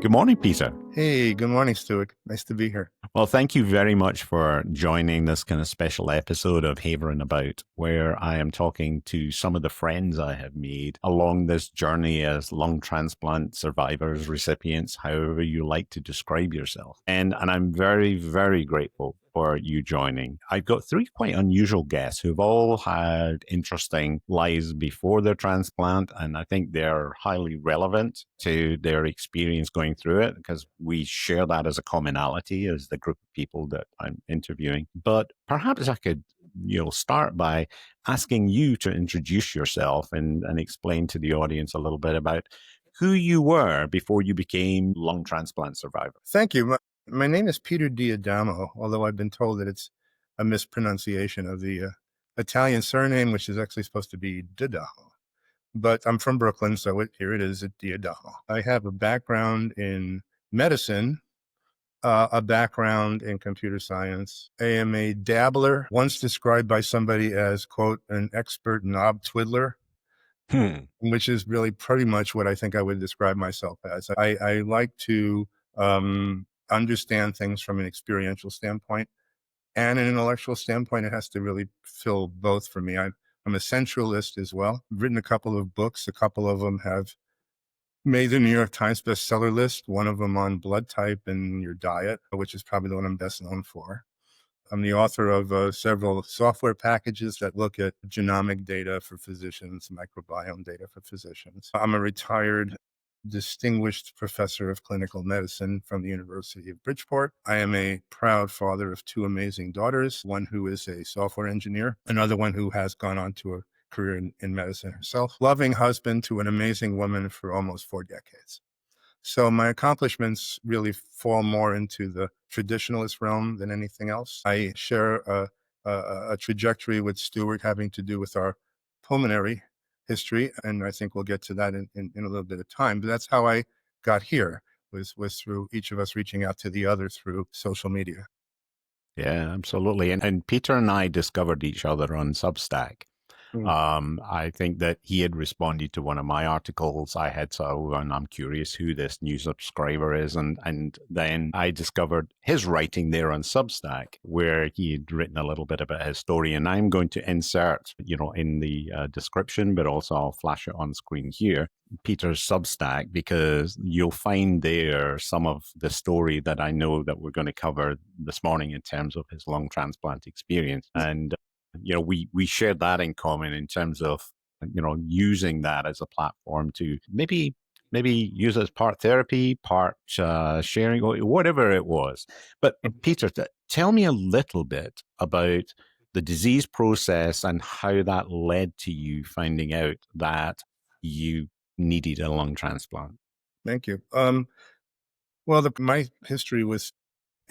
Good morning, Peter. Hey, good morning, Stuart. Nice to be here. Well, thank you very much for joining this kind of special episode of Haverin About, where I am talking to some of the friends I have made along this journey as lung transplant survivors, recipients, however you like to describe yourself. And I'm very, very grateful for you joining. I've got three quite unusual guests who've all had interesting lives before their transplant, and I think they're highly relevant to their experience going through it because we share that as a commonality as the group of people that I'm interviewing. But perhaps I could start by asking you to introduce yourself and explain to the audience a little bit about who you were before you became lung transplant survivor. Thank you. My name is Peter D'Adamo, although I've been told that it's a mispronunciation of the Italian surname, which is actually supposed to be D'Adamo. But I'm from Brooklyn, so here it is at D'Adamo. I have a background in medicine, a background in computer science. I am a dabbler, once described by somebody as, quote, an expert knob twiddler. Which is really pretty much what I think I would describe myself as. I like to understand things from an experiential standpoint and an intellectual standpoint. It has to really fill both for me. I'm a centralist as well. I've written a couple of books. A couple of them have made the New York Times bestseller list, one of them on blood type and your diet, which is probably the one I'm best known for. I'm the author of several software packages that look at genomic data for physicians, microbiome data for physicians. I'm a retired distinguished professor of clinical medicine from the University of Bridgeport. I am a proud father of two amazing daughters, one who is a software engineer, another one who has gone on to a career in medicine herself. Loving husband to an amazing woman for almost 4 decades. So my accomplishments really fall more into the traditionalist realm than anything else. I share a trajectory with Stuart having to do with our pulmonary history, and I think we'll get to that in a little bit of time. But that's how I got here, was through each of us reaching out to the other through social media. Yeah, absolutely. And Peter and I discovered each other on Substack. I think that he had responded to one of my articles. I had and I'm curious who this new subscriber is. And then I discovered his writing there on Substack, where he had written a little bit about his story. And I'm going to insert, in the description, but also I'll flash it on screen here, Peter's Substack, because you'll find there some of the story that I know that we're going to cover this morning in terms of his lung transplant experience. And we shared that in common in terms of, using that as a platform to maybe use as part therapy, part sharing, or whatever it was. But Peter, tell me a little bit about the disease process and how that led to you finding out that you needed a lung transplant. Thank you. Well, my history was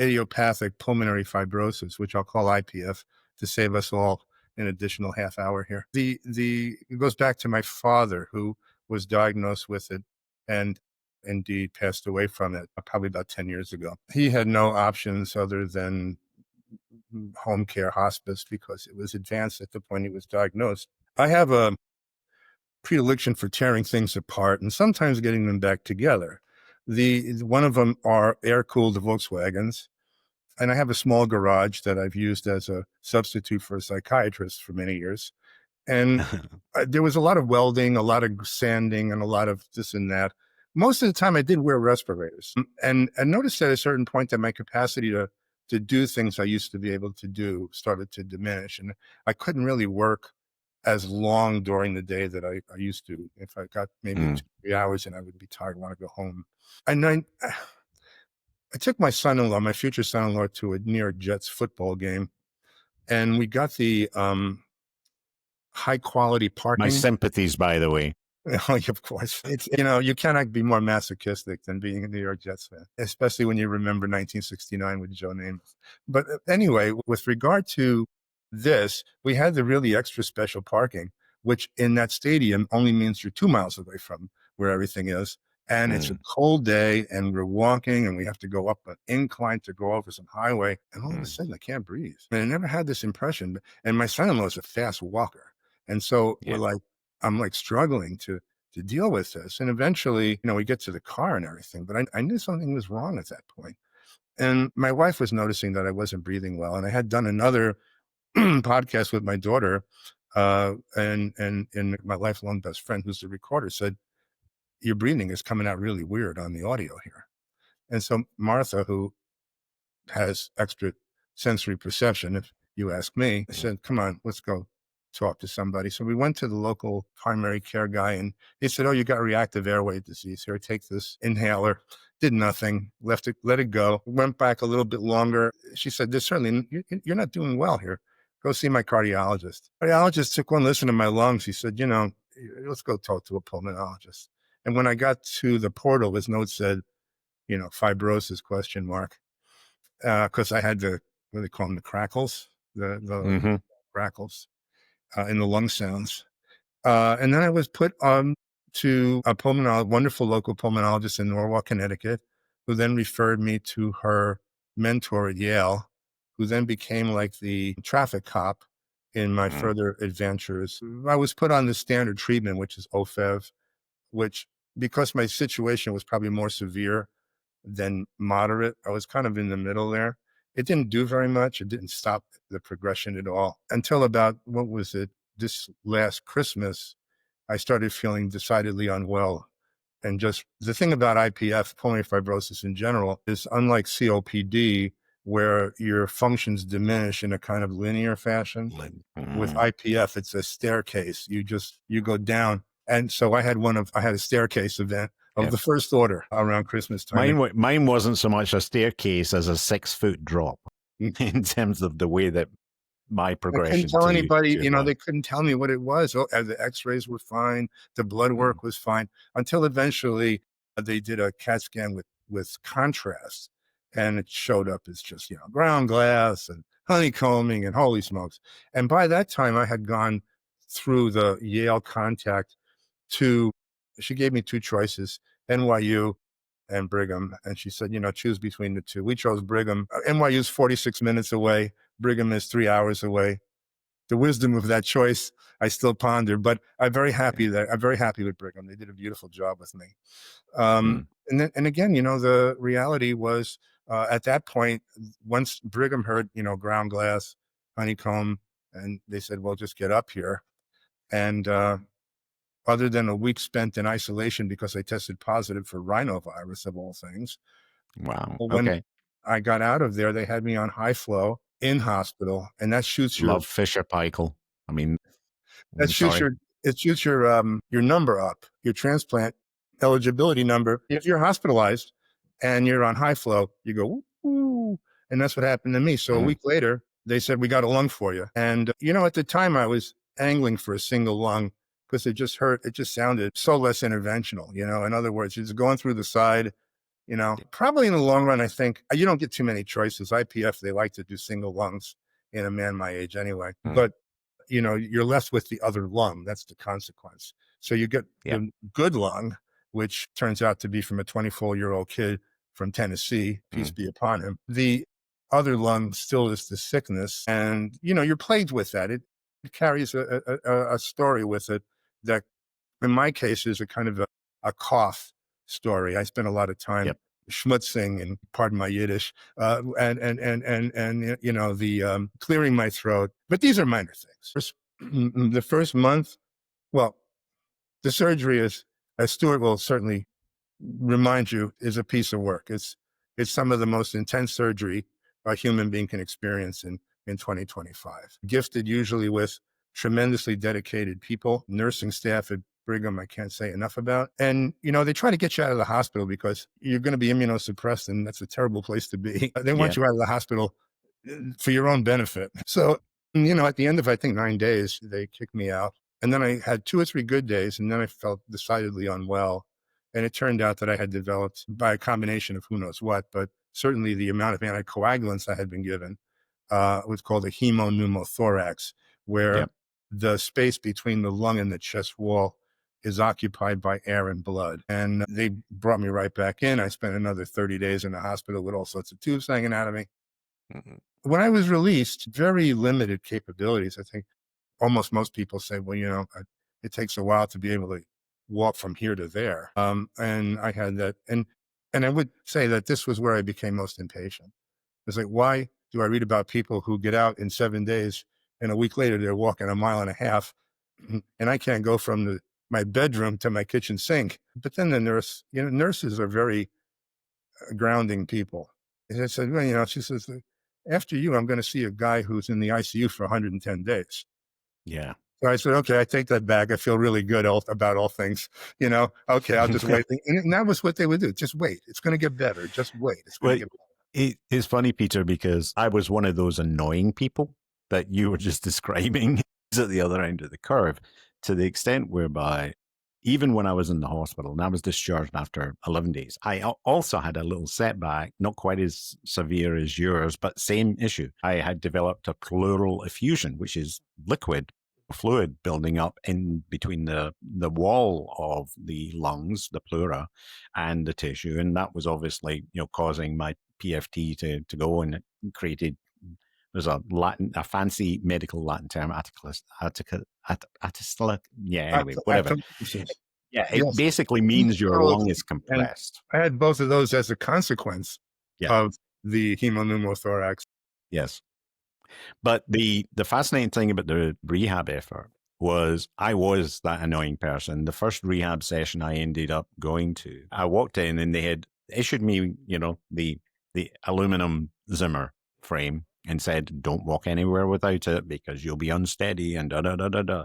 idiopathic pulmonary fibrosis, which I'll call IPF to save us all an additional half hour here. It goes back to my father, who was diagnosed with it and indeed passed away from it probably about 10 years ago. He had no options other than home care hospice because it was advanced at the point he was diagnosed. I have a predilection for tearing things apart and sometimes getting them back together. One of them are air-cooled Volkswagens. And I have a small garage that I've used as a substitute for a psychiatrist for many years. And there was a lot of welding, a lot of sanding, and a lot of this and that. Most of the time I did wear respirators. And I noticed at a certain point that my capacity to do things I used to be able to do started to diminish. And I couldn't really work as long during the day that I used to. If I got maybe 2-3 hours and I would be tired, want to go home. And I took my son-in-law, my future son-in-law, to a New York Jets football game, and we got the high-quality parking. My sympathies, by the way. Oh, of course. It's, you cannot be more masochistic than being a New York Jets fan, especially when you remember 1969 with Joe Namath. But anyway, with regard to this, we had the really extra special parking, which in that stadium only means you're 2 miles away from where everything is. And it's a cold day and we're walking and we have to go up an incline to go over some highway. And all of a sudden I can't breathe. And I never had this impression. And my son-in-law is a fast walker. And so I'm like struggling to to deal with this. And eventually, we get to the car and everything, but I knew something was wrong at that point. And my wife was noticing that I wasn't breathing well. And I had done another podcast with my daughter, and my lifelong best friend, who's the recorder, said, your breathing is coming out really weird on the audio here. And so Martha, who has extra sensory perception, if you ask me, said, come on, let's go talk to somebody. So we went to the local primary care guy, and he said, oh, you got reactive airway disease. Here, take this inhaler. Did nothing, let it go. Went back a little bit longer. She said, there's certainly, you're not doing well here. Go see my cardiologist. Cardiologist took one listen to my lungs. He said, let's go talk to a pulmonologist. And when I got to the portal, his note said, fibrosis, question mark. Because I had what do they call them, the crackles, the crackles in the lung sounds. And then I was put on to a wonderful local pulmonologist in Norwalk, Connecticut, who then referred me to her mentor at Yale, who then became like the traffic cop in my further adventures. I was put on the standard treatment, which is OFEV, which, because my situation was probably more severe than moderate, I was kind of in the middle there. It didn't do very much. It didn't stop the progression at all until about, this last Christmas, I started feeling decidedly unwell. And just the thing about IPF, pulmonary fibrosis in general, is unlike COPD, where your functions diminish in a kind of linear fashion. With IPF, it's a staircase. You go down. And so I had a staircase event of the first order around Christmas time. Mine wasn't so much a staircase as a 6-foot drop in terms of the way that my progression. I couldn't tell anybody, they couldn't tell me what it was. The x-rays were fine. The blood work was fine, until eventually they did a CAT scan with contrast, and it showed up as just, ground glass and honeycombing and holy smokes. And by that time I had gone through the Yale contact she gave me two choices, NYU and Brigham. And she said, choose between the two. We chose Brigham. NYU is 46 minutes away. Brigham is 3 hours away. The wisdom of that choice, I still ponder, but I'm very happy with Brigham. They did a beautiful job with me. And again, the reality was, at that point, once Brigham heard, ground glass, honeycomb, and they said, well, just get up here. And, other than a week spent in isolation because I tested positive for rhinovirus, of all things. Wow. When I got out of there, they had me on high flow in hospital, and that shoots your Fisher Paykel. I mean, it shoots your number up, your transplant eligibility number. If you're hospitalized and you're on high flow, you go, woo, and that's what happened to me. So a week later, they said, we got a lung for you. And at the time I was angling for a single lung, because it just sounded so less interventional, in other words, it's going through the side, probably in the long run, I think you don't get too many choices. IPF, they like to do single lungs in a man my age anyway, but you're left with the other lung. That's the consequence. So you get the good lung, which turns out to be from a 24-year-old kid from Tennessee, peace be upon him. The other lung still is the sickness, and you're plagued with that. It carries a story with it that, in my case, is a kind of a cough story. I spent a lot of time schmutzing, and pardon my Yiddish, and the clearing my throat. But these are minor things. The first month, well, the surgery is, as Stuart will certainly remind you, is a piece of work. It's some of the most intense surgery a human being can experience in 2025. Gifted usually with tremendously dedicated people, nursing staff at Brigham, I can't say enough about. And, they try to get you out of the hospital because you're going to be immunosuppressed, and that's a terrible place to be. They want you out of the hospital for your own benefit. So, at the end of, I think, 9 days, they kicked me out. And then I had 2 or 3 good days, and then I felt decidedly unwell. And it turned out that I had developed, by a combination of who knows what, but certainly the amount of anticoagulants I had been given, was called a hemopneumothorax, where the space between the lung and the chest wall is occupied by air and blood. And they brought me right back in. I spent another 30 days in the hospital with all sorts of tubes hanging out of me. When I was released, very limited capabilities. I think almost most people say, well, it takes a while to be able to walk from here to there. And I had that, and I would say that this was where I became most impatient. It's like, why do I read about people who get out in 7 days and a week later they're walking a mile and a half, and I can't go from my bedroom to my kitchen sink? But then the nurse, nurses are very grounding people. And I said, well, she says, after you, I'm going to see a guy who's in the ICU for 110 days. Yeah. So I said, okay, I take that back. I feel really good about all things, okay, I'll just wait. And that was what they would do. Just wait. It's going to get better. Just wait. It's going to Well, get better. it's funny, Peter, because I was one of those annoying people that you were just describing at the other end of the curve, to the extent whereby even when I was in the hospital and I was discharged after 11 days, I also had a little setback, not quite as severe as yours, but same issue. I had developed a pleural effusion, which is liquid fluid building up in between the wall of the lungs, the pleura, and the tissue. And that was obviously, causing my PFT to go, and it created, there's a fancy medical Latin term, yeah, anyway, whatever. Yeah, it Yes. basically means your lung is And compressed. I had both of those as a consequence Yeah, of the hemopneumothorax. yes. But the fascinating thing about the rehab effort was I was that annoying person. The first rehab session I ended up going to, I walked in and they had issued me, the aluminum Zimmer frame and said, "Don't walk anywhere without it because you'll be unsteady," and da da da da da.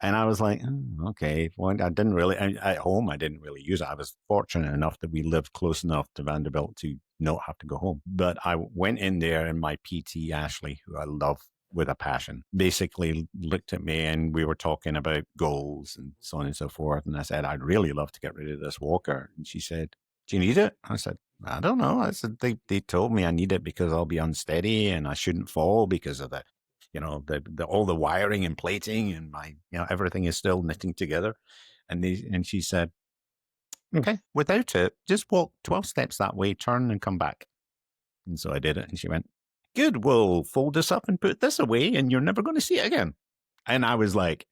And I was like, okay. Well, I didn't really, at home, I didn't really use it. I was fortunate enough that we lived close enough to Vanderbilt to not have to go home. But I went in there, and my PT, Ashley, who I love with a passion, basically looked at me, and we were talking about goals and so on and so forth. And I said, "I'd really love to get rid of this walker." And she said, "Do you need it?" I said, "I don't know." I said, they told me I need it because I'll be unsteady and I shouldn't fall because of the all the wiring and plating, and my, everything is still knitting together. And she said, "Okay, without it, just walk 12 steps that way, turn and come back." And so I did it. And she went, "Good, we'll fold this up and put this away and you're never going to see it again." And I was like,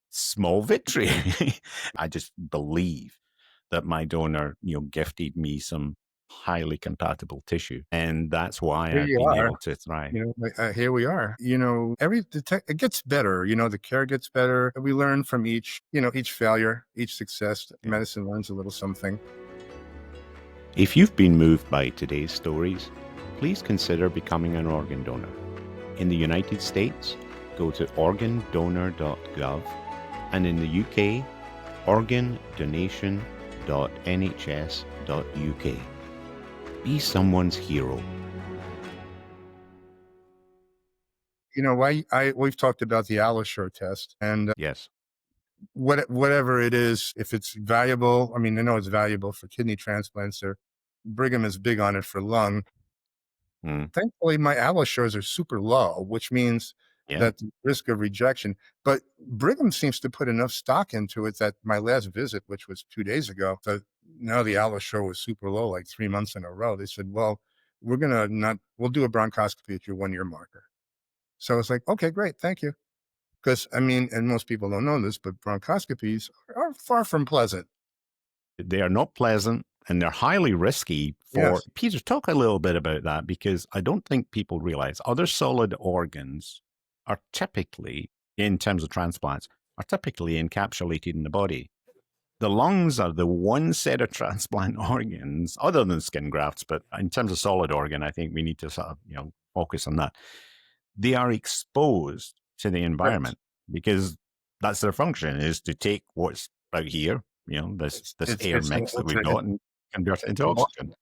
small victory. I just believe that my donor, gifted me some highly compatible tissue. And that's why Here I've you been are. able to thrive. Here we are. It gets better. The care gets better. We learn from each failure, each success. Yeah. Medicine learns a little something. If you've been moved by today's stories, please consider becoming an organ donor. In the United States, go to organdonor.gov, and in the UK, organdonation.nhs.uk. Be someone's hero. We've talked about the AlloSure test, and Yes. whatever it is, if it's valuable, I know it's valuable for kidney transplants, or Brigham is big on it for lung. Thankfully, my AlloSures are super low, which means Yeah. that the risk of rejection. But Brigham seems to put enough stock into it that my last visit, which was 2 days ago, now the AlloSure was super low, like 3 months in a row. They said, "Well, we'll do a bronchoscopy at your 1-year marker." So it's like, okay, great, thank you. Because and most people don't know this, but bronchoscopies are far from pleasant. They are not pleasant, and they're highly risky for Yes. Peter. Talk a little bit about that, because I don't think people realize other solid organs are typically, in terms of transplants, are typically encapsulated in the body. The lungs are the one set of transplant organs, other than skin grafts, but in terms of solid organ, I think we need to sort of, focus on that. They are exposed to the environment because that's their function, is to take what's out here, this air mix that we've got, and convert it into oxygen.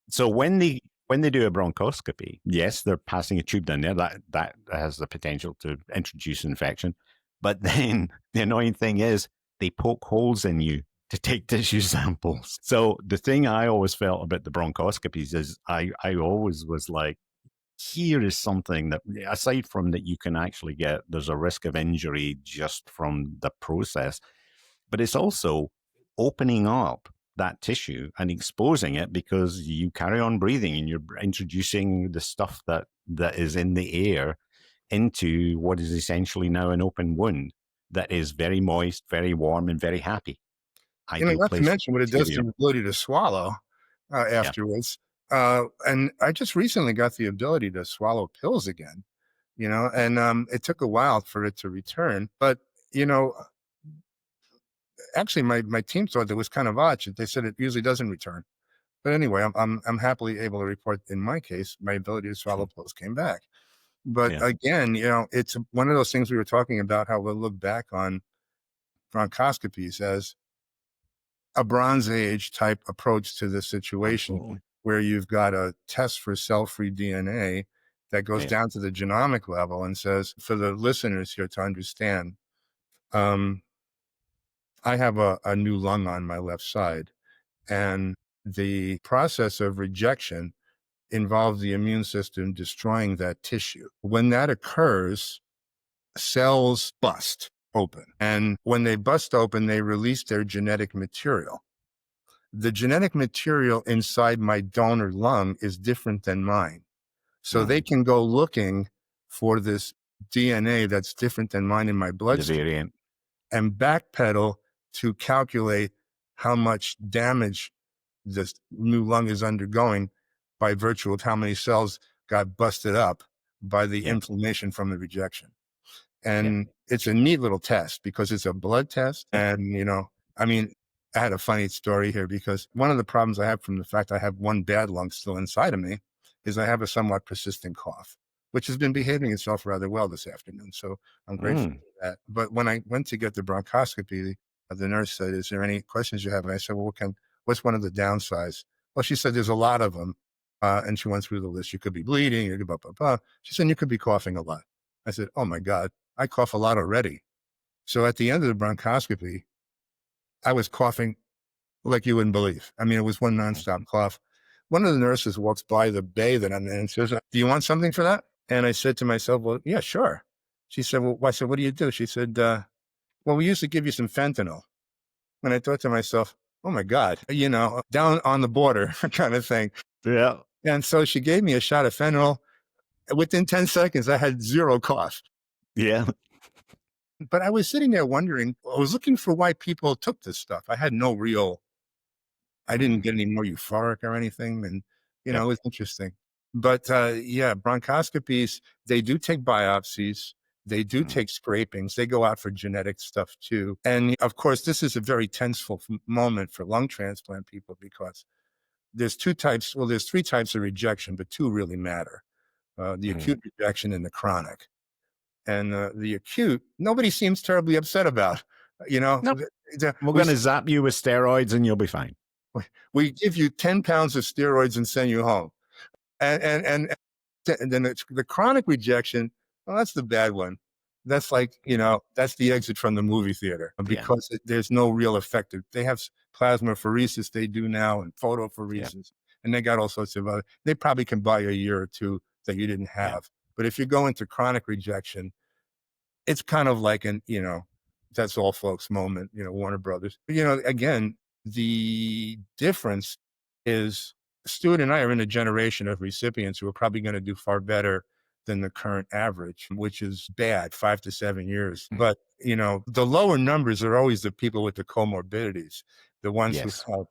So when they do a bronchoscopy, yes, they're passing a tube down there that has the potential to introduce infection. But then the annoying thing is they poke holes in you to take tissue samples. So the thing I always felt about the bronchoscopies is I always was like, here is something that, aside from that you can actually get, there's a risk of injury just from the process, but it's also opening up that tissue and exposing it, because you carry on breathing and you're introducing the stuff that is in the air into what is essentially now an open wound. that is very moist, very warm, and very happy. Ideal Not to place for mention what it does to bacteria. your ability to swallow Yeah. afterwards. And I just recently got the ability to swallow pills again, and it took a while for it to return. But, you know, actually, my team thought that was kind of odd. They said it usually doesn't return. But anyway, I'm happily able to report in my case, my ability to swallow pills came back. But Yeah. again, it's one of those things we were talking about, how we'll look back on bronchoscopies as a Bronze Age type approach to this situation, Absolutely. where you've got a test for cell-free DNA that goes Yeah. down to the genomic level and says, for the listeners here to understand, um, I have a new lung on my left side, and the process of rejection involves the immune system destroying that tissue. When that occurs, cells bust open. And when they bust open, they release their genetic material. The genetic material inside my donor lung is different than mine. So they Mm. can go looking for this DNA that's different than mine in my The bloodstream variant. and backpedal to calculate how much damage this new lung is undergoing by virtue of how many cells got busted up by the Yeah. inflammation from the rejection. Yeah. And it's a neat little test because it's a blood test. Yeah. And, I mean, I had a funny story here because one of the problems I have from the fact I have one bad lung still inside of me is I have a somewhat persistent cough, which has been behaving itself rather well this afternoon. So I'm grateful Mm. for that. But when I went to get the bronchoscopy, the nurse said, "Is there any questions you have?" And I said, "Well, what's one of the downsides?" Well, she said, "There's a lot of them." And she went through the list. You could be bleeding, you could blah, blah, blah. She said, "You could be coughing a lot." I said, "Oh my God, I cough a lot already." So at the end of the bronchoscopy, I was coughing like you wouldn't believe. I mean, it was one nonstop cough. One of the nurses walks by the bay that I'm in and says, "Do you want something for that?" And I said to myself, "Well, yeah, sure." She said, "Well," I said, "What do you do?" She said, "Well, we used to give you some fentanyl." And I thought to myself, "Oh my God, down on the border kind of thing." Yeah. And so she gave me a shot of fentanyl. Within 10 seconds, I had zero cough. Yeah. But I was sitting there wondering, I was looking for why people took this stuff. I didn't Mm. get any more euphoric or anything. And, Yeah. it was interesting. But yeah, bronchoscopies, they do take biopsies. They do Mm. take scrapings. They go out for genetic stuff too. And of course, this is a very tenseful moment for lung transplant people because there's two types. Well, there's three types of rejection, but two really matter. The Mm. acute rejection and the chronic. And the acute, nobody seems terribly upset about. You know, Nope. We're we going to zap you with steroids and you'll be fine. we give you 10 pounds of steroids and send you home. And then it's the chronic rejection. Well, that's the bad one. That's like, that's the exit from the movie theater Yeah. because there's no real effect. They have plasmapheresis they do now and Yeah. photopheresis, and they got all sorts of other. They probably can buy a year or two that you didn't Yeah. have. But if you go into chronic rejection, it's kind of like that's all folks moment, Warner Brothers. But, again, the difference is Stuart and I are in a generation of recipients who are probably going to do far better than the current average, which is bad, 5 to 7 years. Mm. But, the lower numbers are always the people with the comorbidities, the ones who Yes. have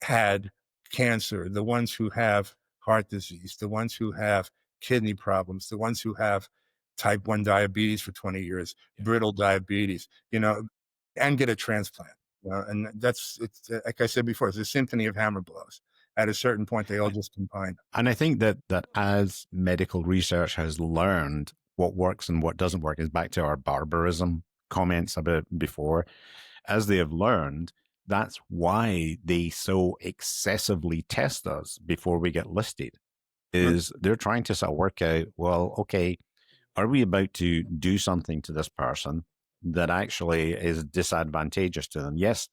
had cancer, the ones who have heart disease, the ones who have kidney problems, the ones who have type 1 diabetes for 20 years, Yeah. brittle diabetes, and get a transplant. And it's like I said before, it's a symphony of hammer blows. At a certain point, they all just combine. And I think that as medical research has learned what works and what doesn't work, is back to our barbarism comments about before. As they have learned, that's why they so excessively test us before we get listed. Is they're trying to sort of work out, well, okay, are we about to do something to this person that actually is disadvantageous to them? Yes,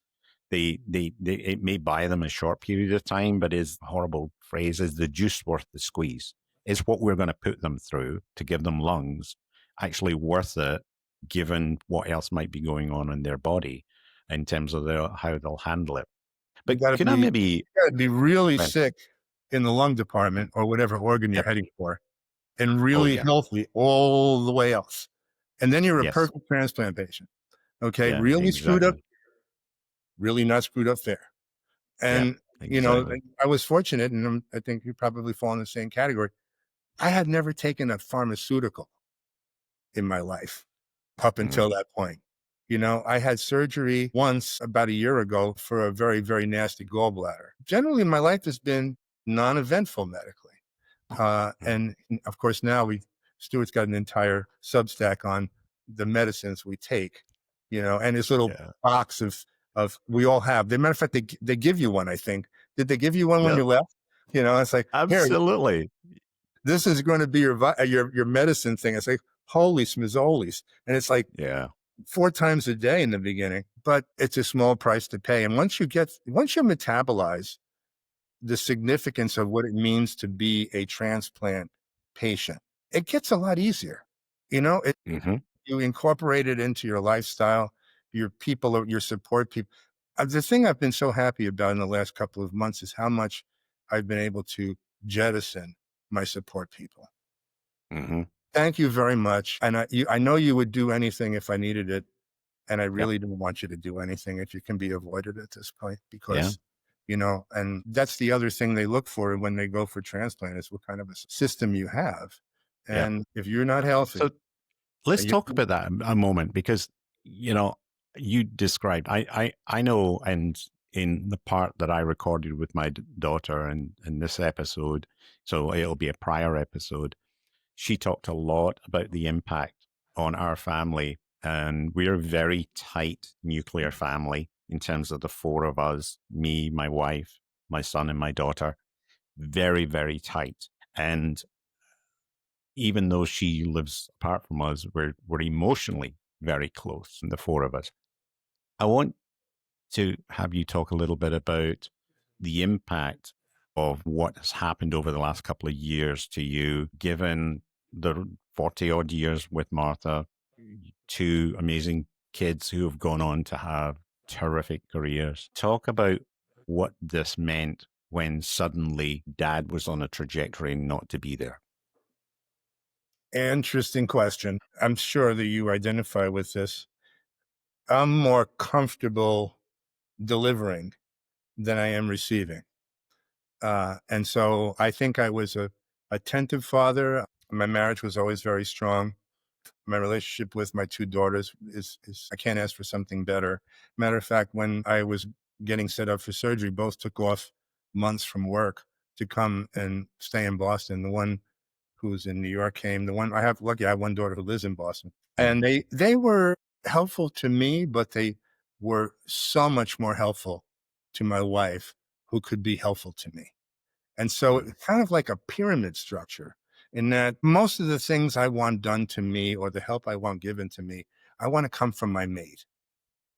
they it may buy them a short period of time, but is horrible phrase is the juice worth the squeeze? Is what we're going to put them through to give them lungs actually worth it, given what else might be going on in their body in terms of how they'll handle it? You But got to can I be you maybe? got to be really Well, sick in the lung department or whatever organ you're yep. heading for, and Oh really yeah. healthy all the way else. And then you're a Yes. perfect transplant patient. Okay. Yeah, Really screwed up, exactly. really not screwed up there. Yeah, And, exactly. I was fortunate, and I think you probably fall in the same category. I had never taken a pharmaceutical in my life up Mm, until that point. I had surgery once about a year ago for a very, very nasty gallbladder. Generally, my life has been non-eventful medically. mm. And of course, now Stuart's got an entire Substack on the medicines we take, and his little Yeah. box of we all have. As a matter of fact, they give you one, I think. Did they give you one when Yep. you left? It's like, here, Absolutely. this is going to be your medicine thing. It's like, holy smizzolis. And it's like Yeah. 4 times a day in the beginning, but it's a small price to pay. And once you metabolize the significance of what it means to be a transplant patient, it gets a lot easier. Hmm. You incorporate it into your lifestyle, your people, your support people. The thing I've been so happy about in the last couple of months is how much I've been able to jettison my support people. Hmm. Thank you very much. And I know you would do anything if I needed it. And I Yep. really don't want you to do anything if you can be avoided at this point, Yeah. because, and that's the other thing they look for when they go for transplant is what kind of a system you have. Yep. And if you're not healthy, So let's and you, talk about that a moment because, you know, you described, I know, and in the part that I recorded with my daughter and in this episode, so it'll be a prior episode, she talked a lot about the impact on our family. And we're a very tight nuclear family in terms of the four of us, me, my wife, my son, and my daughter. Very, very tight. And even though she lives apart from us, we're emotionally very close, and the four of us. I want to have you talk a little bit about the impact of what has happened over the last couple of years to you, given the 40 odd years with Martha, two amazing kids who have gone on to have terrific careers. Talk about what this meant when suddenly dad was on a trajectory not to be there. interesting question. I'm sure that you identify with this. I'm more comfortable delivering than I am receiving. And so I think I was a attentive father. My marriage was always very strong. My relationship with my two daughters is I can't ask for something better. Matter of fact, when I was getting set up for surgery, both took off months from work to come and stay in Boston. The one who's in New York came. The one I have one daughter who lives in Boston. Mm, And they were helpful to me, but they were so much more helpful to my wife, who could be helpful to me. And so mm, it's kind of like a pyramid structure, in that most of the things I want done to me or the help I want given to me, I want to come from my mate.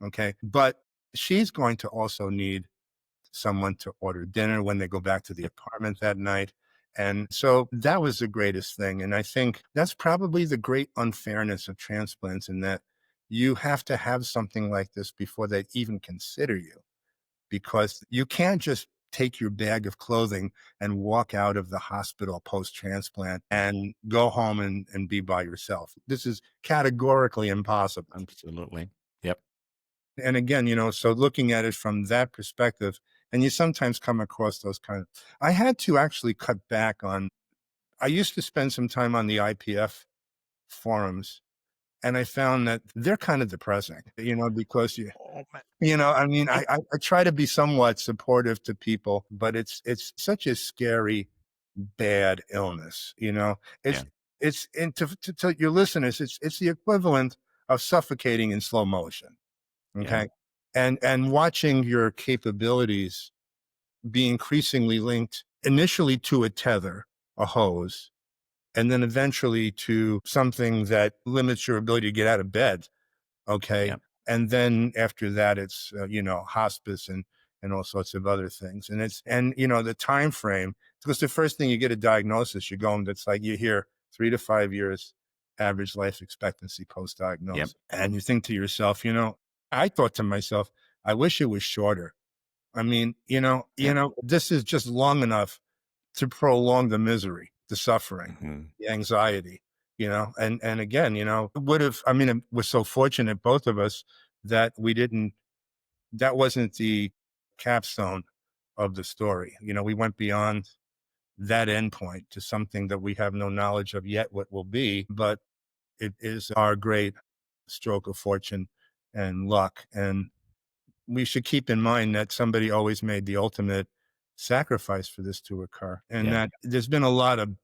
Okay. But she's going to also need someone to order dinner when they go back to the yep. apartment that night. And so that was the greatest thing. And I think that's probably the great unfairness of transplants, in that you have to have something like this before they even consider you, because you can't just take your bag of clothing and walk out of the hospital post transplant and go home and be by yourself. This is categorically impossible. Absolutely. Yep. And again, so looking at it from that perspective, and you sometimes come across those I had to actually cut back on, I used to spend some time on the IPF forums, and I found that they're kind of depressing, because Oh, man. I mean, I, I try to be somewhat supportive to people, but it's such a scary, bad illness. yeah. It's and to your listeners, it's the equivalent of suffocating in slow motion. Yeah. Okay, and watching your capabilities be increasingly linked initially to a tether, a hose, and then eventually to something that limits your ability to get out of bed. Okay. Yep. And then after that, it's, hospice and all sorts of other things. And the time frame, because the first thing you get a diagnosis, you're going, that's like, you hear 3 to 5 years average life expectancy post Yep. diagnosis. And you think to yourself, I thought to myself, I wish it was shorter. I mean, Yep. this is just long enough to prolong the misery, the suffering, Hmm. the anxiety. and again, would have, I mean, we're so fortunate, both of us, that we didn't, that wasn't the capstone of the story. We went beyond that endpoint to something that we have no knowledge of yet what will be, but it is our great stroke of fortune and luck. And we should keep in mind that somebody always made the ultimate sacrifice for this to occur. And Yeah. that there's been a lot of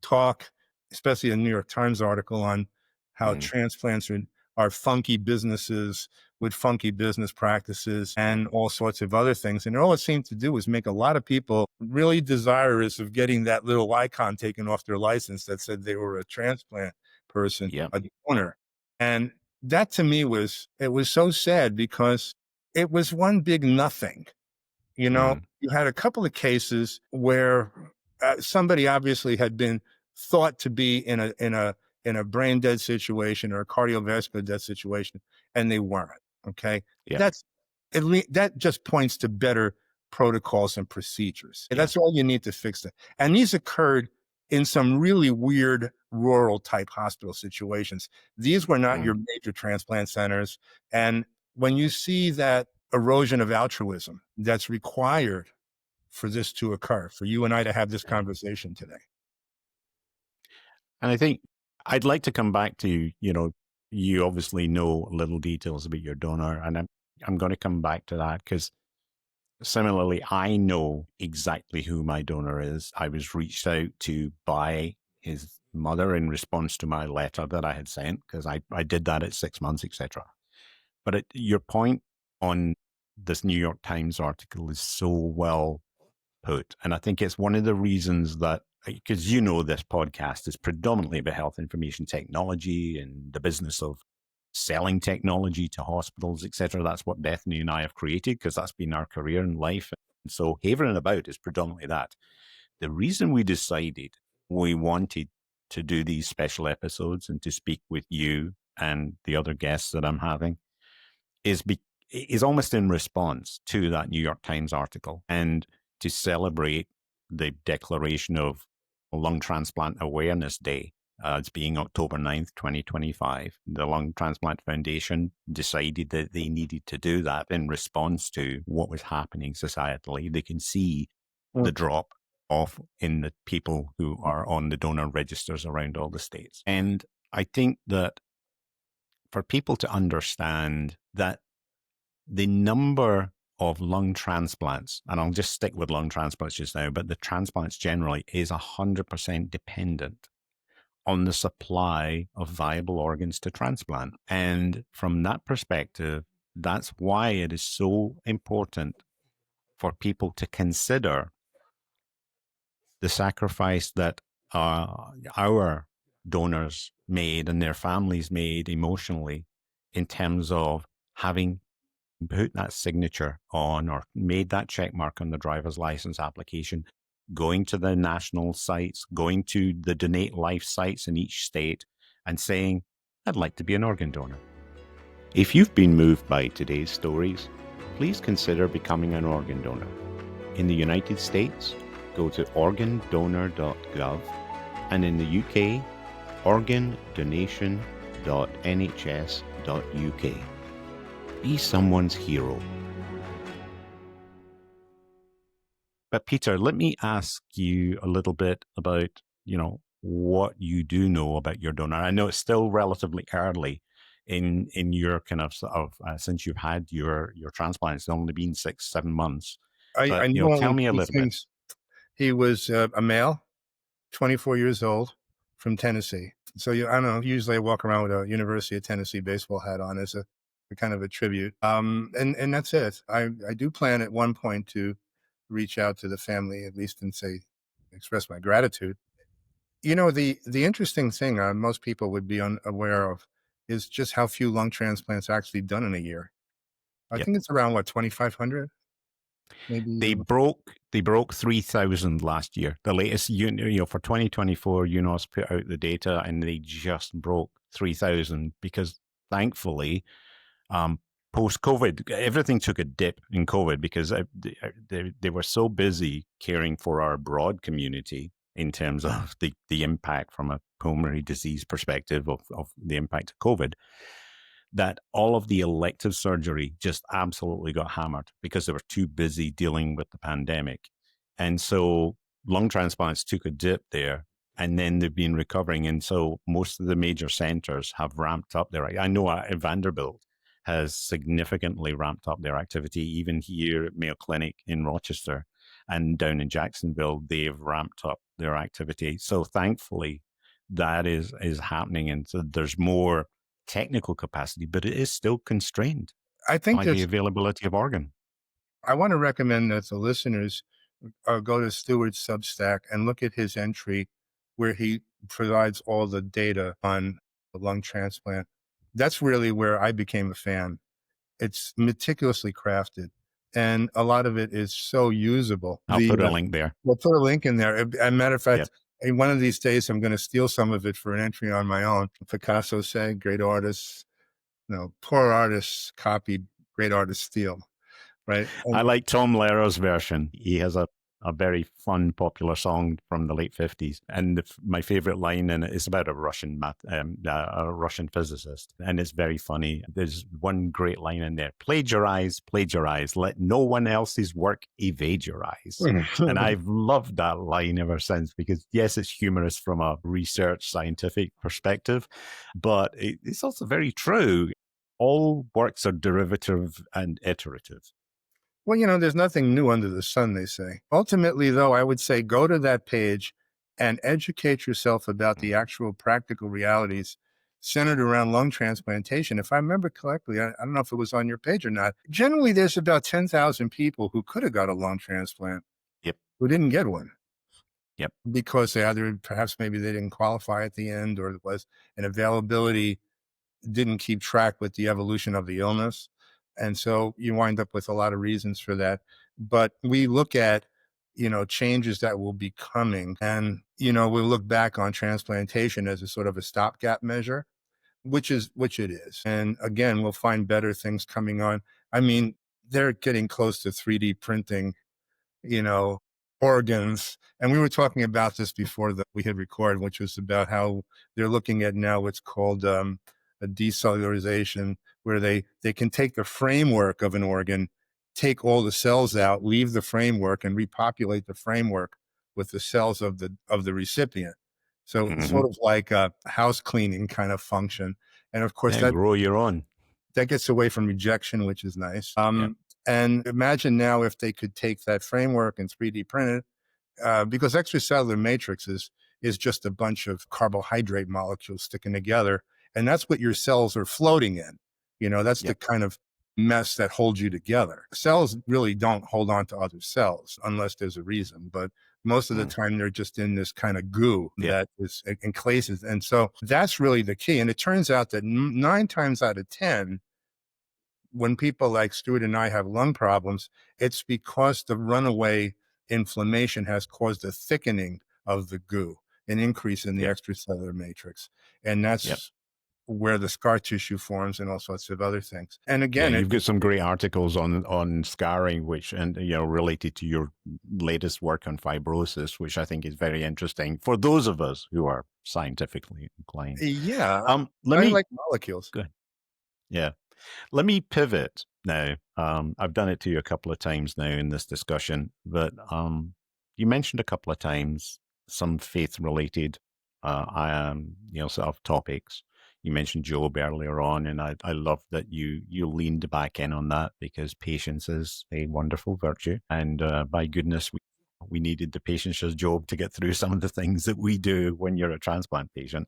talk, especially a New York Times article, on how Mm. transplants are funky businesses with funky business practices and all sorts of other things. And all it seemed to do was make a lot of people really desirous of getting that little icon taken off their license that said they were a transplant person, Yeah. a donor. And that to me it was so sad, because it was one big nothing. Mm. You had a couple of cases where somebody obviously had been thought to be in a brain dead situation or a cardiovascular death situation, and they weren't. Okay, Yeah. that's that just points to better protocols and procedures. And Yeah. that's all you need to fix it. And these occurred in some really weird rural type hospital situations. These were not Mm. your major transplant centers. And when you see that erosion of altruism that's required for this to occur, for you and I to have this Yeah. conversation today. And I think I'd like to come back to, you obviously know little details about your donor, and I'm going to come back to that because similarly, I know exactly who my donor is. I was reached out to by his mother in response to my letter that I had sent, because I did that at 6 months, etc. But your point on this New York Times article is so well put. And I think it's one of the reasons that, because this podcast is predominantly about health information technology and the business of selling technology to hospitals, etc. That's what Bethany and I have created, because that's been our career in life. And so Haverin About is predominantly that. The reason we decided we wanted to do these special episodes and to speak with you and the other guests that I'm having is almost in response to that New York Times article, and to celebrate the declaration of Lung Transplant Awareness Day. It's being October 9th, 2025. The Lung Transplant Foundation decided that they needed to do that in response to what was happening societally. They can see the drop off in the people who are on the donor registers around all the states. And I think that for people to understand that the number of lung transplants, and I'll just stick with lung transplants just now, but the transplants generally is 100% dependent on the supply of viable organs to transplant. And from that perspective, that's why it is so important for people to consider the sacrifice that our donors made and their families made emotionally, in terms of having put that signature on or made that check mark on the driver's license application, going to the national sites, going to the Donate Life sites in each state and saying, I'd like to be an organ donor. If you've been moved by today's stories, please consider becoming an organ donor. In the United States, go to organdonor.gov, and in the UK, organdonation.nhs.uk. Be someone's hero. But Peter, let me ask you a little bit about, what you do know about your donor. I know it's still relatively early in your kind of since you've had your transplant. It's only been 6-7 months, I but know tell only me a two little bit. things. He was a male, 24 years old, from Tennessee. So I don't know. Usually I walk around with a University of Tennessee baseball hat on as a kind of a tribute. And that's it. I do plan at one point to reach out to the family, at least, and express my gratitude. The interesting thing most people would be unaware of is just how few lung transplants are actually done in a year. I Yep. think it's around 2,500, maybe. They broke 3,000 last year. The latest, for 2024, UNOS put out the data and they just broke 3,000 because thankfully, post-COVID, everything took a dip in COVID because they were so busy caring for our broad community in terms of the impact from a pulmonary disease perspective of the impact of COVID, that all of the elective surgery just absolutely got hammered because they were too busy dealing with the pandemic. And so lung transplants took a dip there, and then they've been recovering. And so most of the major centers have ramped up their, I know Vanderbilt has significantly ramped up their activity. Even here at Mayo Clinic in Rochester and down in Jacksonville, they've ramped up their activity. So thankfully, that is happening. And so there's more technical capacity, but it is still constrained I think by the there's, availability of organ. I want to recommend that the listeners go to Stuart's Substack and look at his entry where he provides all the data on the lung transplant. That's really where I became a fan. It's meticulously crafted, and a lot of it is so usable. I'll put a link there. We'll put a link in there. As a matter of fact, Yep. one of these days, I'm going to steal some of it for an entry on my own. Picasso said, great artists, no, poor artists copy, great artists steal. Right. I like Tom Lehrer's version. He has a very fun, popular song from the late 50s. And my favorite line in it is about a a Russian physicist. And it's very funny. There's one great line in there: plagiarize, plagiarize, let no one else's work evade your eyes. And I've loved that line ever since, because yes, it's humorous from a research scientific perspective, but it's also very true. All works are derivative and iterative. Well, there's nothing new under the sun, they say. Ultimately, though, I would say go to that page and educate yourself about the actual practical realities centered around lung transplantation. If I remember correctly, I don't know if it was on your page or not. Generally, there's about 10,000 people who could have got a lung transplant Yep. who didn't get one. Yep. Because perhaps maybe they didn't qualify at the end, or it was an availability didn't keep track with the evolution of the illness. And so you wind up with a lot of reasons for that. But we look at, changes that will be coming. And, we look back on transplantation as a sort of a stopgap measure, which it is. And again, we'll find better things coming on. I mean, they're getting close to 3D printing, organs. And we were talking about this before that we had recorded, which was about how they're looking at now what's called a desolidification, where they can take the framework of an organ, take all the cells out, leave the framework, and repopulate the framework with the cells of the recipient. So it's sort of like a house cleaning kind of function. And of course, that grow your own. That gets away from rejection, which is nice. Yeah. And imagine now if they could take that framework and 3D print it, because extracellular matrix is just a bunch of carbohydrate molecules sticking together. And that's what your cells are floating in. That's the kind of mess that holds you together. Cells really don't hold on to other cells unless there's a reason. But most of the time, they're just in this kind of goo that is enclases. And so that's really the key. And it turns out that 9 times out of 10, when people like Stuart and I have lung problems, it's because the runaway inflammation has caused a thickening of the goo, an increase in the extracellular matrix. And that's where the scar tissue forms and all sorts of other things. And again, you've got some great articles on scarring, which, and related to your latest work on fibrosis, which I think is very interesting for those of us who are scientifically inclined. Yeah. I like molecules. Good. Yeah. Let me pivot now. I've done it to you a couple of times now in this discussion, but you mentioned a couple of times some faith-related, sort of topics. You mentioned Job earlier on, and I love that you leaned back in on that, because patience is a wonderful virtue, and by goodness, we needed the patience of Job to get through some of the things that we do when you're a transplant patient.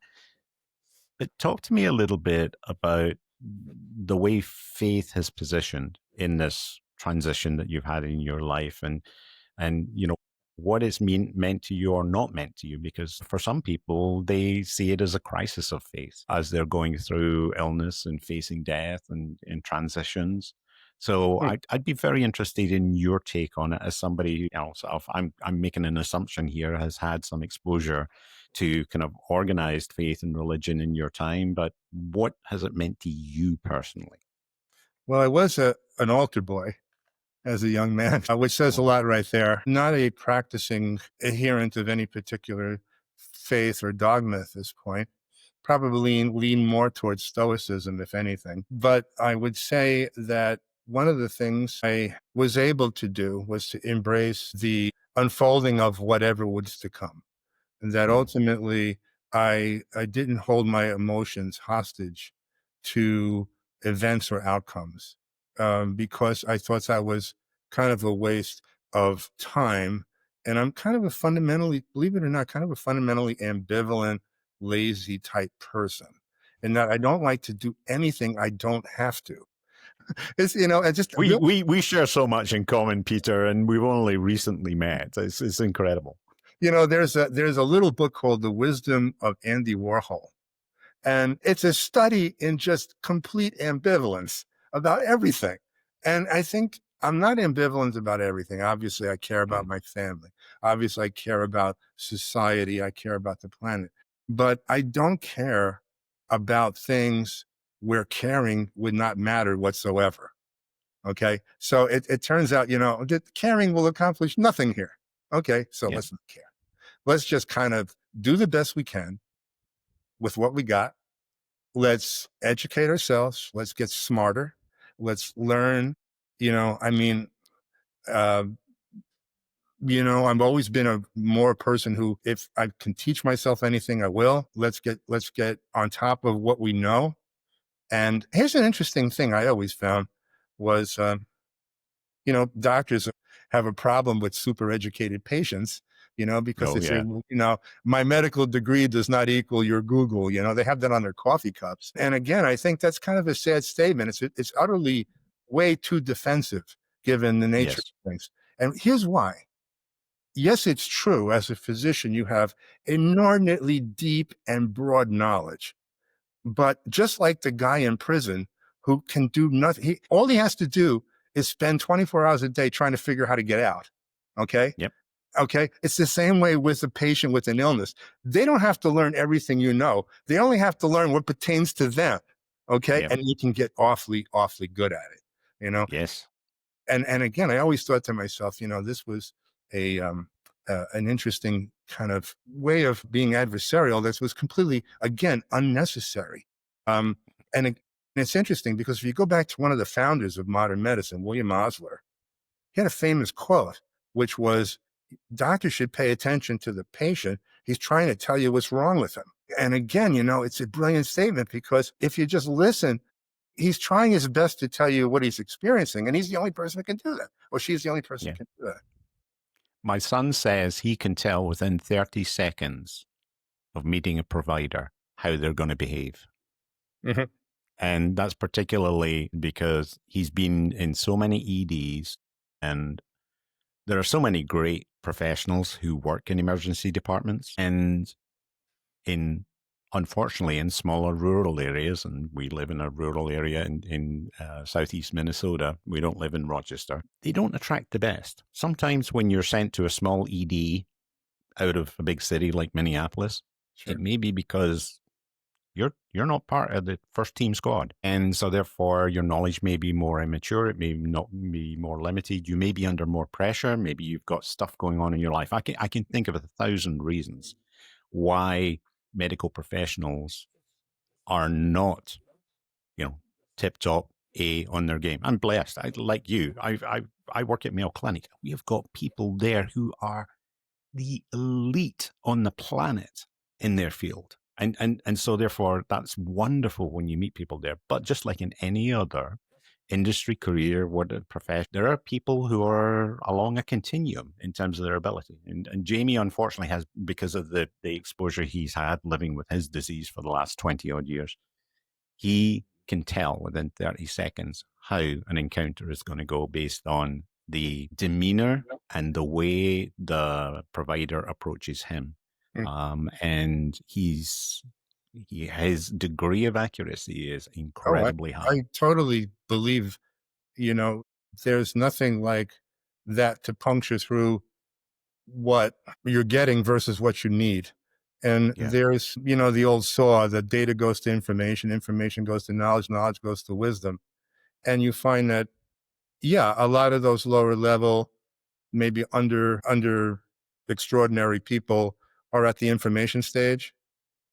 But talk to me a little bit about the way faith has positioned in this transition that you've had in your life, and what is meant to you or not meant to you, because for some people they see it as a crisis of faith as they're going through illness and facing death and in transitions. So I'd be very interested in your take on it as somebody else. I'm making an assumption here, has had some exposure to kind of organized faith and religion in your time, but what has it meant to you personally? Well, I was an altar boy. as a young man, which says a Oh, lot right there. Not a practicing adherent of any particular faith or dogma at this point. Probably lean more towards stoicism, if anything. But I would say that one of the things I was able to do was to embrace the unfolding of whatever was to come. And that mm, ultimately I didn't hold my emotions hostage to events or outcomes, because I thought that was kind of a waste of time. And I'm kind of a fundamentally, believe it or not, kind of a fundamentally ambivalent, lazy type person. And that I don't like to do anything I don't have to. It's, and just we, real, we we share so much in common, Peter, and we've only recently met. It's incredible. there's a little book called The Wisdom of Andy Warhol. And it's a study in just complete ambivalence about everything. And I think I'm not ambivalent about everything. Obviously, I care about Mm, my family. Obviously, I care about society. I care about the planet. But I don't care about things where caring would not matter whatsoever. Okay. So it turns out, that caring will accomplish nothing here. Okay. So yeah, let's not care. Let's just kind of do the best we can with what we got. Let's educate ourselves. Let's get smarter. Let's learn. I mean, uh, I've always been a more person who, if I can teach myself anything, I will. Let's get on top of what we know. And here's an interesting thing I always found was, doctors have a problem with super educated patients, because oh they say, yeah, well, my medical degree does not equal your Google. They have that on their coffee cups. And again, I think that's kind of a sad statement. It's utterly way too defensive given the nature yes, of things. And here's why. Yes, it's true. As a physician, you have inordinately deep and broad knowledge. But just like the guy in prison who can do nothing, all he has to do is spend 24 hours a day trying to figure out how to get out. Okay. yep, Okay. It's the same way with a patient with an illness. They don't have to learn everything you know. They only have to learn what pertains to them. Okay. yep, And you can get awfully, awfully good at it, you know? yes, And again, I always thought to myself, this was a, an interesting kind of way of being adversarial that was completely, again, unnecessary. Um, and it's interesting because if you go back to one of the founders of modern medicine, William Osler, he had a famous quote, which was, doctors should pay attention to the patient. He's trying to tell you what's wrong with him. And again, it's a brilliant statement because if you just listen, he's trying his best to tell you what he's experiencing. And he's the only person who can do that, or she's the only person yeah. who can do that. My son says he can tell within 30 seconds of meeting a provider how they're going to behave. Mhm. And that's particularly because he's been in so many EDs, and there are so many great professionals who work in emergency departments. And in, unfortunately, in smaller rural areas, and we live in a rural area in southeast Minnesota, we don't live in Rochester, they don't attract the best. Sometimes when you're sent to a small ED out of a big city like Minneapolis, it Sure. may be because you're not part of the first team squad, and so therefore your knowledge may be more immature. It may not be more limited. You may be under more pressure. Maybe you've got stuff going on in your life. I can think of 1,000 reasons why medical professionals are not, tip top A on their game. I'm blessed. Like you. I work at Mayo Clinic. We have got people there who are the elite on the planet in their field. And so therefore that's wonderful when you meet people there. But just like in any other industry, career, what a profession, there are people who are along a continuum in terms of their ability. And Jamie unfortunately has, because of the exposure he's had living with his disease for the last 20 odd years, he can tell within 30 seconds how an encounter is going to go based on the demeanor and the way the provider approaches him. Mm. And his degree of accuracy is Oh, I, incredibly high. I totally believe, you know, there's nothing like that to puncture through what you're getting versus what you need. And Yeah. there's, the old saw that data goes to information, information goes to knowledge, knowledge goes to wisdom. And you find that yeah, a lot of those lower level, maybe under extraordinary people are at the information stage,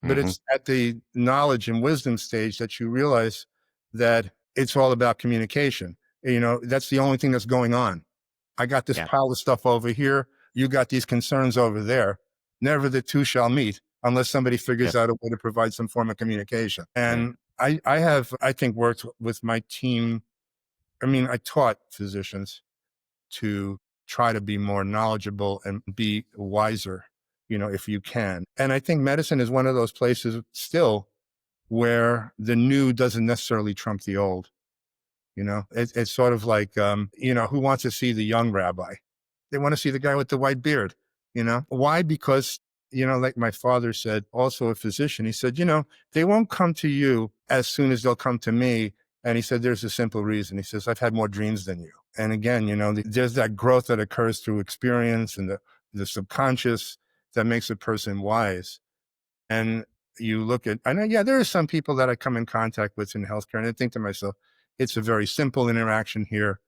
but Hmm. it's at the knowledge and wisdom stage that you realize that it's all about communication. You know, that's the only thing that's going on. I got this Yeah. pile of stuff over here. You got these concerns over there. Never the two shall meet unless somebody figures Yes. out a way to provide some form of communication. Right. And I have, I think, worked with my team. I mean, I taught physicians to try to be more knowledgeable and be wiser, you know, if you can. And I think medicine is one of those places still where the new doesn't necessarily trump the old. You know, it's sort of like, you know, who wants to see the young rabbi? They want to see the guy with the white beard. You know, why? Because, you know, like my father said, also a physician, he said, you know, they won't come to you as soon as they'll come to me. And he said, there's a simple reason. He says, I've had more dreams than you. And again, you know, there's that growth that occurs through experience and the subconscious that makes a person wise. And you look at, I know, yeah, there are some people that I come in contact with in healthcare, and I think to myself, it's a very simple interaction here.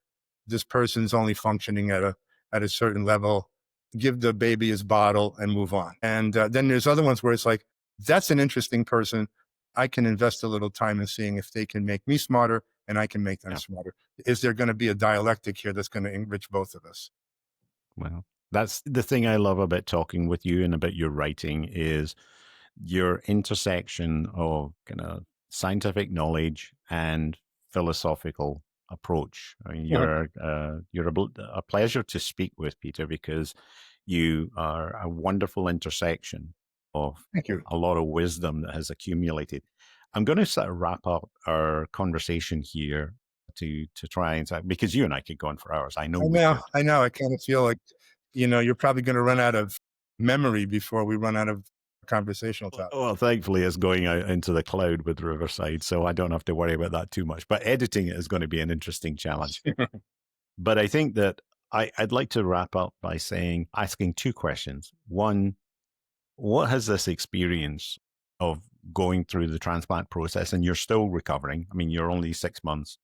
This person's only functioning at a certain level. Give the baby his bottle and move on. And then there's other ones where it's like, that's an interesting person. I can invest a little time in seeing if they can make me smarter and I can make them Yeah. smarter. Is there going to be a dialectic here that's going to enrich both of us? Well, that's the thing I love about talking with you and about your writing is your intersection of kind of scientific knowledge and philosophical approach. I mean, you're a pleasure to speak with, Peter, because you are a wonderful intersection of Thank you. a lot of wisdom that has accumulated. I'm going to sort of wrap up our conversation here to try and because you and I could go on for hours. I know I we know, could. I know. I kind of feel like, you know, you're probably going to run out of memory before we run out of conversational time. Well, thankfully, it's going out into the cloud with Riverside, so I don't have to worry about that too much. But editing it is going to be an interesting challenge. But I think that I'd like to wrap up by asking two questions. One, what has this experience of going through the transplant process, and you're still recovering? I mean, you're only 6 months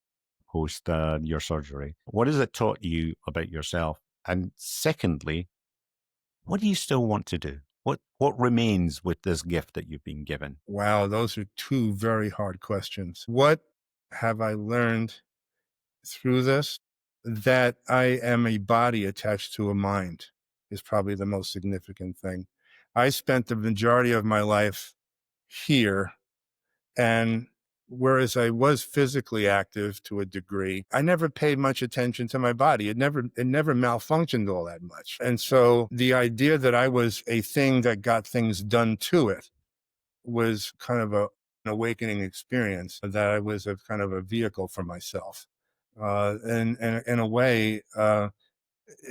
post your surgery. What has it taught you about yourself? And secondly, what do you still want to do? What remains with this gift that you've been given? Wow, those are two very hard questions. What have I learned through this? That I am a body attached to a mind is probably the most significant thing. I spent the majority of my life here, and whereas I was physically active to a degree, I never paid much attention to my body. It never malfunctioned all that much. And so the idea that I was a thing that got things done to it was kind of an awakening experience, that I was a kind of a vehicle for myself. And in a way,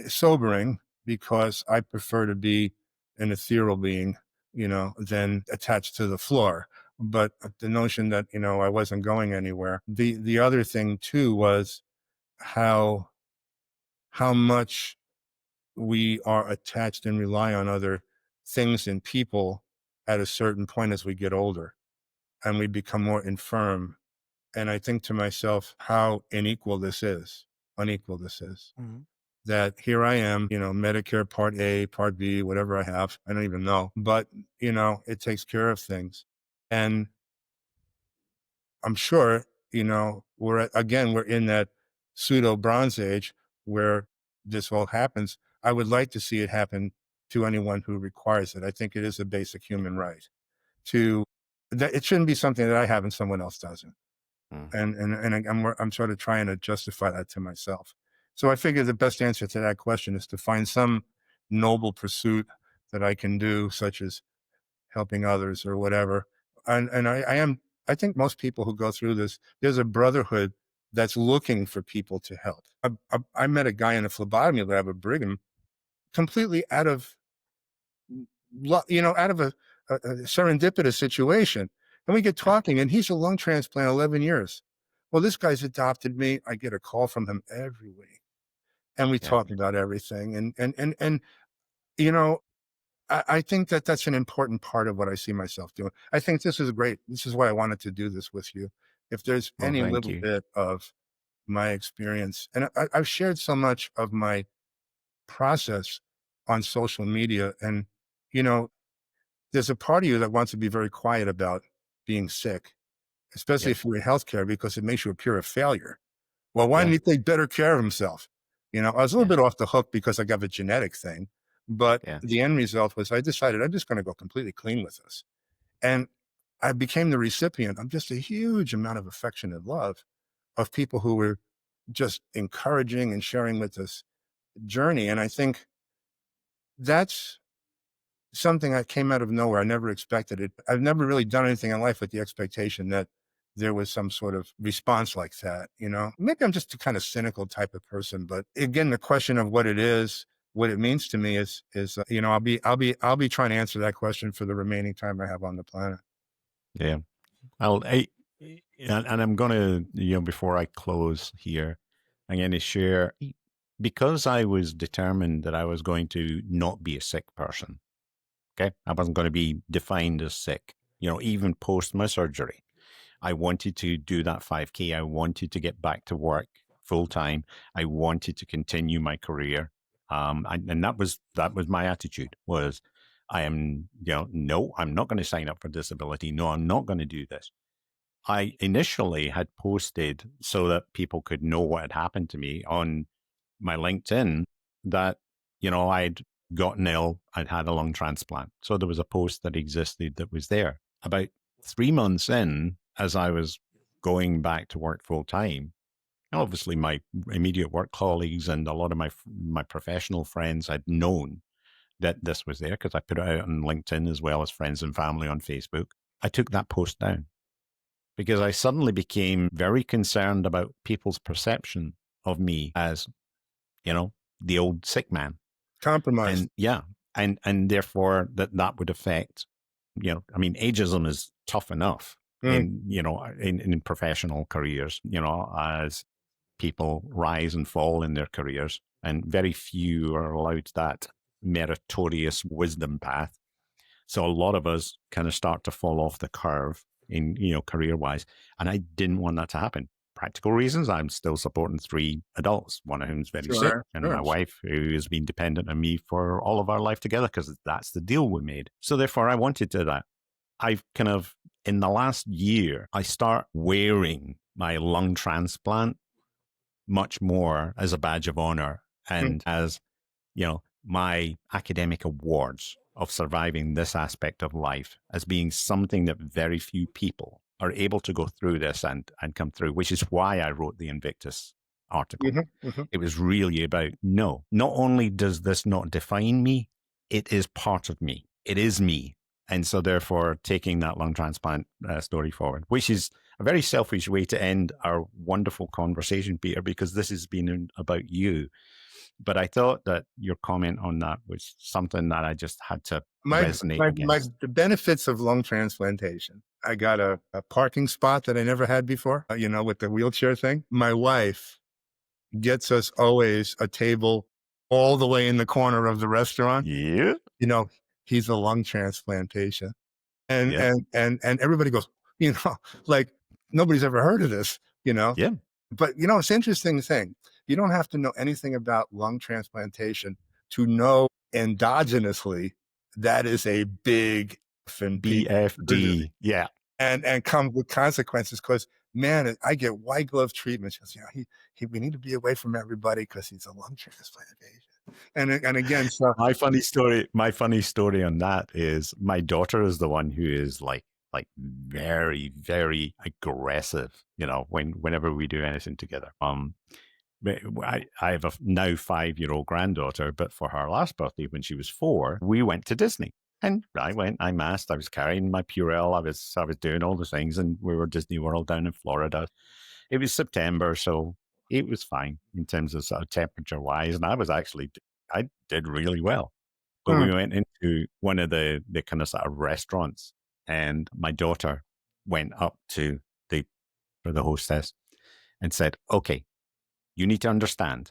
sobering, because I prefer to be an ethereal being, you know, than attached to the floor. But the notion that, you know, I wasn't going anywhere. The other thing too was how much we are attached and rely on other things and people at a certain point as we get older and we become more infirm. And I think to myself, how unequal this is. Mhm. That here I am, you know, Medicare Part A, Part B, whatever I have, I don't even know, but, you know, it takes care of things. And I'm sure, you know, we're in that pseudo Bronze Age where this all happens. I would like to see it happen to anyone who requires it. I think it is a basic human right to that. It shouldn't be something that I have and someone else doesn't. Mm. And I'm sort of trying to justify that to myself. So I figure the best answer to that question is to find some noble pursuit that I can do, such as helping others or whatever. And I think most people who go through this, there's a brotherhood that's looking for people to help. I met a guy in a phlebotomy lab at Brigham, completely out of, you know, out of a serendipitous situation. And we get Yeah. talking, and he's a lung transplant 11 years. Well, this guy's adopted me. I get a call from him every week, and we Yeah. talk about everything. And you know, I think that that's an important part of what I see myself doing. I think this is great. This is why I wanted to do this with you. If there's Well, any thank little you. bit of my experience. And I've shared so much of my process on social media. And, you know, there's a part of you that wants to be very quiet about being sick, especially Yeah. if you're in healthcare, because it makes you appear a failure. Well, why Yeah. didn't he take better care of himself? I was a little Yeah. bit off the hook because I got the genetic thing, but Yeah. the end result was I decided I'm just going to go completely clean with this. And I became the recipient of just a huge amount of affection and love of people who were just encouraging and sharing with this journey. And I think that's something that came out of nowhere. I never expected it. I've never really done anything in life with the expectation that there was some sort of response like that. Maybe I'm just a kind of cynical type of person, but again, the question of what it is, what it means to me is I'll be trying to answer that question for the remaining time I have on the planet. Yeah. And I'm going to, before I close here, I'm going to share, because I was determined that I was going to not be a sick person. Okay. I wasn't going to be defined as sick, even post my surgery. I wanted to do that 5K. I wanted to get back to work full time. I wanted to continue my career. And that was my attitude was I am, no, I'm not going to sign up for disability. No, I'm not going to do this. I initially had posted so that people could know what had happened to me on my LinkedIn that, I'd gotten ill, I'd had a lung transplant. So there was a post that existed that was there. About 3 months in, as I was going back to work full time, obviously my immediate work colleagues and a lot of my professional friends had known that this was there because I put it out on LinkedIn as well as friends and family on Facebook. I took that post down because I suddenly became very concerned about people's perception of me as, the old sick man. Compromised. And yeah, and therefore that would affect, ageism is tough enough Mm. in professional careers, as people rise and fall in their careers, and very few are allowed that meritorious wisdom path. So a lot of us kind of start to fall off the curve in, career wise. And I didn't want that to happen. Practical reasons, I'm still supporting 3 adults, one of whom's very sick, Sure. and Sure. my wife, who has been dependent on me for all of our life together, because that's the deal we made. So therefore, I wanted to do that. I've kind of, in the last year, I start wearing my lung transplant much more as a badge of honor Mm. and as, my academic awards of surviving this aspect of life as being something that very few people are able to go through this and come through, which is why I wrote the Invictus article. Mhm, mhm. It was really about, no, not only does this not define me, it is part of me. It is me. And so therefore taking that lung transplant story forward, which is a very selfish way to end our wonderful conversation, Peter, because this has been about you. But I thought that your comment on that was something that I just had to My, resonate my against. the benefits of lung transplantation. I got a parking spot that I never had before, with the wheelchair thing. My wife gets us always a table all the way in the corner of the restaurant. Yeah. You know, he's a lung transplantation. And Yeah. and everybody goes, you know, like nobody's ever heard of this, you know. Yeah. But it's an interesting thing. You don't have to know anything about lung transplantation to know endogenously that is a big fin piece BFD. Yeah. and come with consequences because man, I get white glove treatments. We need to be away from everybody because he's a lung transplant patient. And again, so My funny story on that is my daughter is the one who is like very, very aggressive, whenever we do anything together. But I have a now 5-year-old granddaughter, but for her last birthday when she was 4, we went to Disney. And I masked, I was carrying my Purell, I was doing all the things, and we were Disney World down in Florida. It was September, so it was fine in terms of sort of temperature wise. And I did really well. But mm, we went into one of the kind of sort of restaurants, and my daughter went up to the hostess and said, "Okay, you need to understand,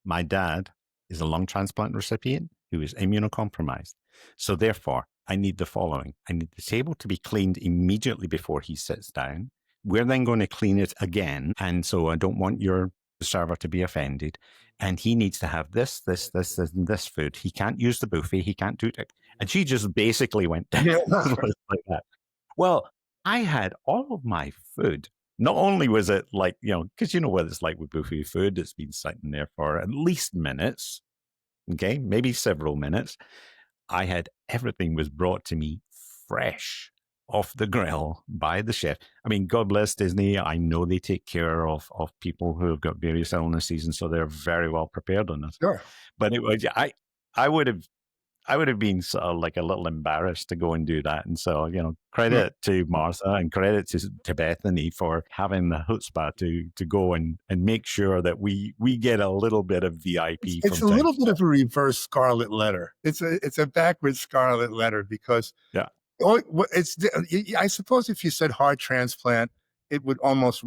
my dad is a lung transplant recipient who is immunocompromised. So therefore, I need the following. I need the table to be cleaned immediately before he sits down. we're then going to clean it again. And so I don't want your server to be offended. And he needs to have and this food. He can't use the buffet. He can't do it. And she just basically went down Yeah. like that. Well, I had all of my food. Not only was it like, because you know what it's like with buffet food, it's been sitting there for at least minutes, okay, maybe several minutes. I had everything was brought to me fresh off the grill by the chef. I mean, God bless Disney. I know they take care of people who have got various illnesses, and so they're very well prepared on it. Sure. But it was I would have been sort of like a little embarrassed to go and do that. And so, credit to Martha and credit to Bethany for having the chutzpah to go and make sure that we get a little bit of VIP. It's a little bit of a reverse scarlet letter. It's a backwards scarlet letter because I suppose if you said heart transplant, it would almost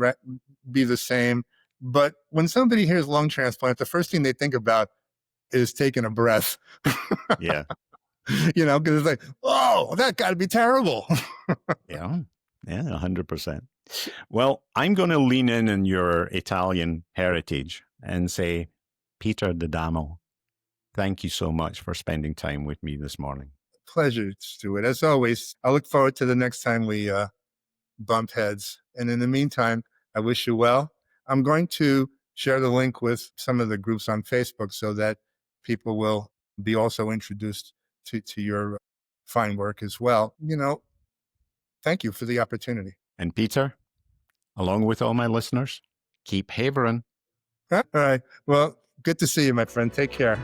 be the same. But when somebody hears lung transplant, the first thing they think about is taking a breath. Yeah. Because it's like, oh, that got to be terrible. Yeah, 100%. Well, I'm going to lean in your Italian heritage and say, Peter D'Adamo, thank you so much for spending time with me this morning. Pleasure, Stuart. As always, I look forward to the next time we bump heads. And in the meantime, I wish you well. I'm going to share the link with some of the groups on Facebook so that people will be also introduced to your fine work as well. Thank you for the opportunity. And Peter, along with all my listeners, keep Haverin. All right. Well, good to see you, my friend. Take care.